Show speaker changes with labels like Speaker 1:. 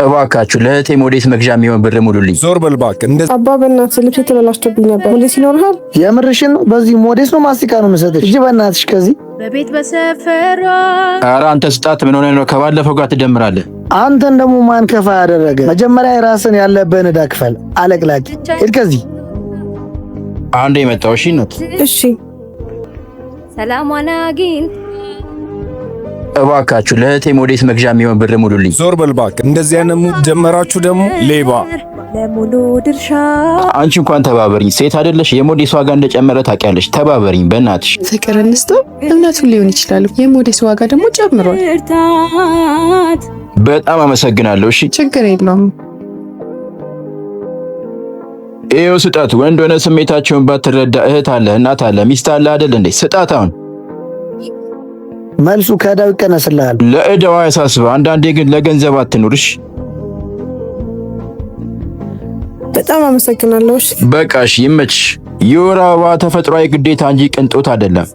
Speaker 1: እባካችሁ ለእህቴ ሞዴስ መግዣ የሚሆን ብር ሙሉልኝ።
Speaker 2: ዞር በል እባክህ። እንደዚህ
Speaker 3: አባ በእናትህ ልብስ ተበላሽቶብኝ ነበር። ሞዴስ ይኖርሃል?
Speaker 4: የምርሽን ነው? በዚህ ሞዴስ ነው ማስቲካ ነው የምሰጥሽ? እጂ በእናትሽ ከዚህ
Speaker 5: በቤት በሰፈሯ።
Speaker 1: ኧረ አንተ ስጣት። ምን ሆነህ ነው? ከባለፈው ጋር ትደምራለህ።
Speaker 4: አንተን ደግሞ ማን ከፋ ያደረገ? መጀመሪያ የራስን ያለብህን ዕዳ ክፈል። አለቅላቂ ሂድ ከዚህ።
Speaker 1: አንዴ የመጣው እሺ ነው።
Speaker 3: እሺ
Speaker 5: ሰላሟን አግኝ።
Speaker 1: እባካችሁ ለእህቴ ሞዴስ መግዣ የሚሆን ብር ሙሉልኝ።
Speaker 2: ዞር በል እባክህ። እንደዚህ አይነት ሙድ ጀመራችሁ ደግሞ ሌባ።
Speaker 5: ለሙሉ ድርሻ
Speaker 1: አንቺ እንኳን ተባበሪኝ። ሴት አይደለሽ? የሞዴስ ዋጋ እንደጨመረ ታውቂያለሽ። ተባበሪኝ በእናትሽ።
Speaker 3: ፍቅር እንስጠው። እምነቱን ሊሆን ይችላል። የሞዴስ ዋጋ ደግሞ ጨምሯል።
Speaker 1: በጣም አመሰግናለሁ። እሺ
Speaker 3: ችግር የለውም።
Speaker 1: ይኸው ስጣት። ወንድ ሆነ ስሜታቸውን ባትረዳ እህት አለ፣ እናት አለ፣ ሚስት አለ አይደል እንዴ? ስጣት። አሁን
Speaker 4: መልሱ ከዕዳው ይቀነስልሃል።
Speaker 1: ለዕዳው አያሳስብ። አንዳንዴ ግን ለገንዘብ አትኑርሽ።
Speaker 3: በጣም አመሰግናለሁ። እሺ
Speaker 1: በቃ እሺ፣ ይመችሽ። የወር አበባ ተፈጥሯዊ ግዴታ እንጂ ቅንጦት አይደለም።